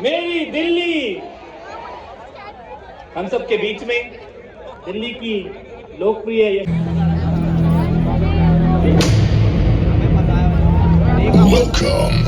मेरी दिल्ली हम सब के बीच में दिल्ली की लोकप्रिय Welcome.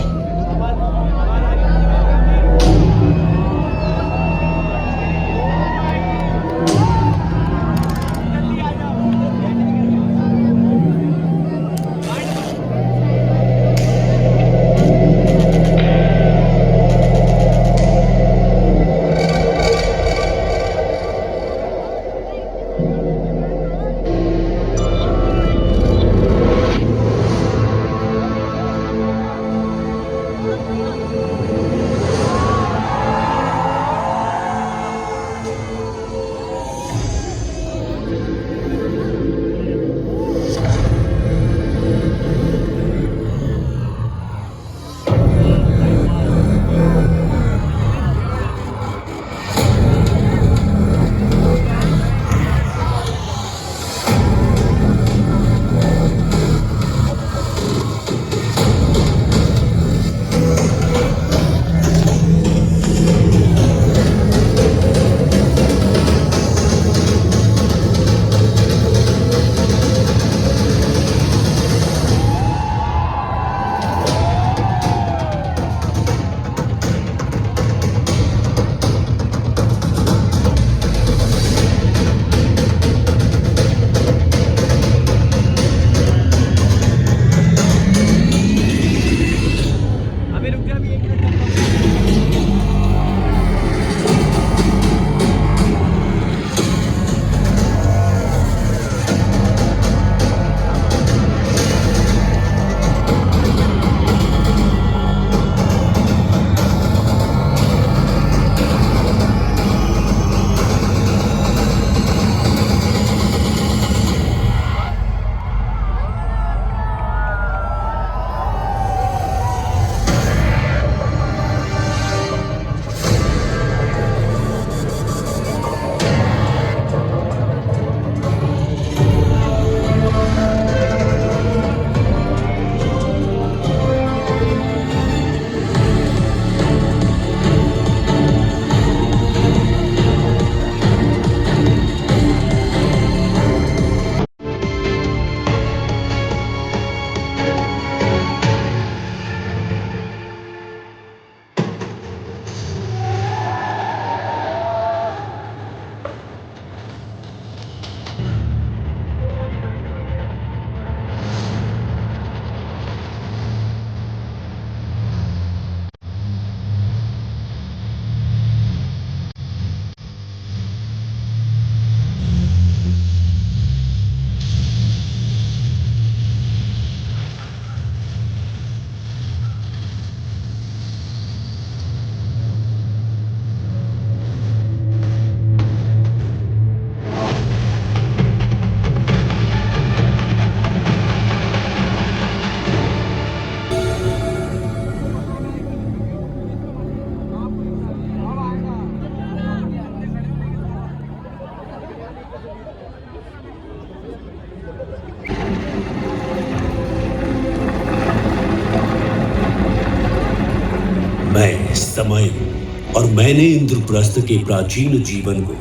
मैं समय हूं और मैंने इंद्रप्रस्थ के प्राचीन जीवन को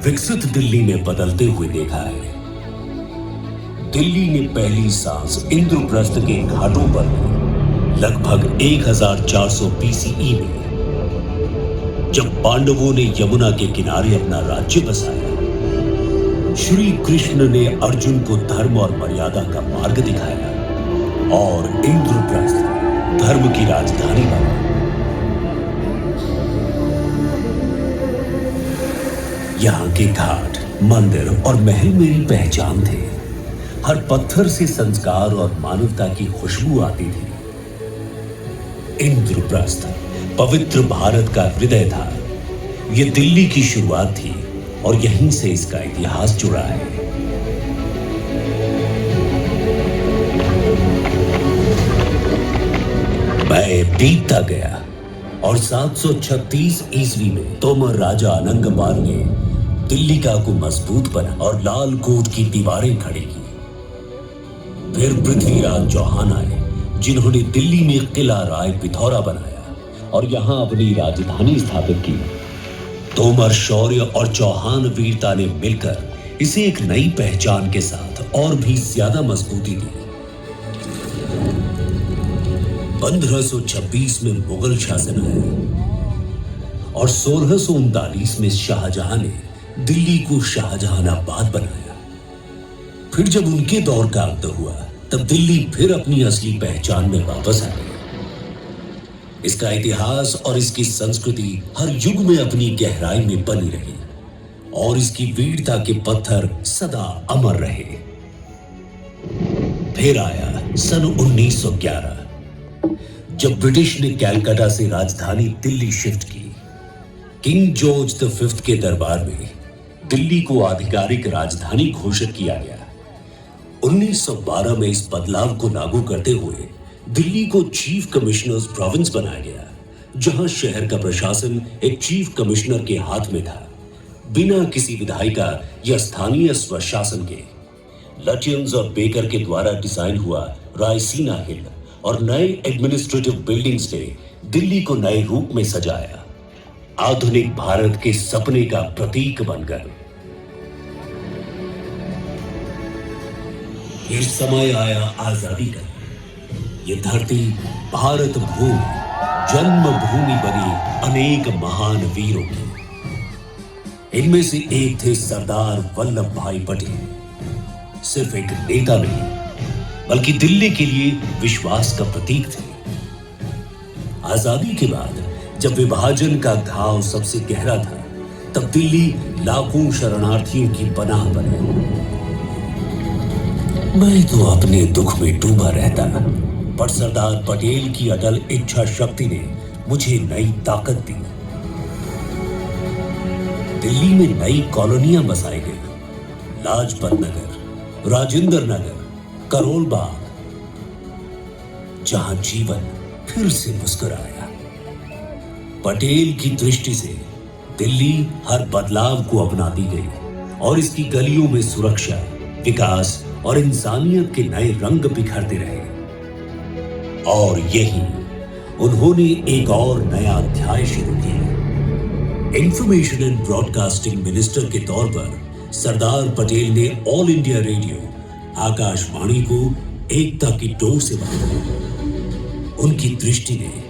विकसित दिल्ली में बदलते हुए देखा है। दिल्ली ने पहली सांस इंद्रप्रस्थ के घाटों पर ली लगभग 1400 BCE में, जब पांडवों ने यमुना के किनारे अपना राज्य बसाया। श्री कृष्ण ने अर्जुन को धर्म और मर्यादा का मार्ग दिखाया और इंद्रप्रस्थ धर्म की राजधानी बना। यहाँ के घाट, मंदिर और महल मेरी पहचान थे। हर पत्थर से संस्कार और मानवता की खुशबू आती थी। इंद्रप्रस्थ पवित्र भारत का हृदय था। यह दिल्ली की शुरुआत थी और यहीं से इसका इतिहास जुड़ा है। मैं बीतता गया और 736 ईस्वी में तोमर राजा अनंगपाल ने दिल्ली का को मजबूत बना और लाल कोट की दीवारें खड़ी की। फिर पृथ्वीराज चौहान आए, जिन्होंने दिल्ली में किला राय पिथौरा बनाया और यहां अपनी राजधानी स्थापित की। तोमर शौर्य और चौहान वीरता ने मिलकर इसे एक नई पहचान के साथ और भी ज्यादा मजबूती दी। 1526 में मुगल शासन आया और 1639 में शाहजहां ने दिल्ली को शाहजहानाबाद बनाया। फिर जब उनके दौर का अंत हुआ तब दिल्ली फिर अपनी असली पहचान में वापस आ गई। इसका इतिहास और इसकी संस्कृति हर युग में अपनी गहराई में बनी रही और इसकी वीरता के पत्थर सदा अमर रहे। फिर आया सन 1911 जब ब्रिटिश ने कलकत्ता से राजधानी दिल्ली शिफ्ट की। किंग जॉर्ज V के दरबार में दिल्ली को आधिकारिक राजधानी घोषित किया गया। 1912 में इस बदलाव को लागू करते हुए दिल्ली को चीफ कमिश्नर्स प्रोविंस बनाया गया, जहां शहर का प्रशासन एक चीफ कमिश्नर के हाथ में था, बिना किसी विधायिका या स्थानीय स्वशासन के। लटियंस और बेकर के द्वारा डिजाइन हुआ रायसीना हिल और नए एडमिनिस्ट्रेटिव बिल्डिंग्स ने दिल्ली को नए रूप में सजाया, आधुनिक भारत के सपने का प्रतीक बनकर। फिर समय आया आजादी का। ये धरती भारत भूमि, जन्मभूमि बनी अनेक महान वीरों की। इनमें से एक थे सरदार वल्लभ भाई पटेल। सिर्फ एक नेता नहीं बल्कि दिल्ली के लिए विश्वास का प्रतीक थे। आजादी के बाद जब विभाजन का घाव सबसे गहरा था तब दिल्ली लाखों शरणार्थियों की पनाह बनी। मैं तो अपने दुख में डूबा रहता, पर सरदार पटेल की अटल इच्छा शक्ति ने मुझे नई ताकत दी। दिल्ली में नई कॉलोनियां बसाई गई, लाजपत नगर, राजेंद्र नगर, करोल बाग, जहां जीवन फिर से मुस्कुराया। पटेल की दृष्टि से दिल्ली हर बदलाव को अपनाती गई और इसकी गलियों में सुरक्षा, विकास और इंसानियत के नए रंग बिखरते रहे। और यही उन्होंने एक और नया अध्याय शुरू किया। इंफॉर्मेशन एंड ब्रॉडकास्टिंग मिनिस्टर के तौर पर सरदार पटेल ने ऑल इंडिया रेडियो आकाशवाणी को एकता की डोर से बांधा। उनकी दृष्टि ने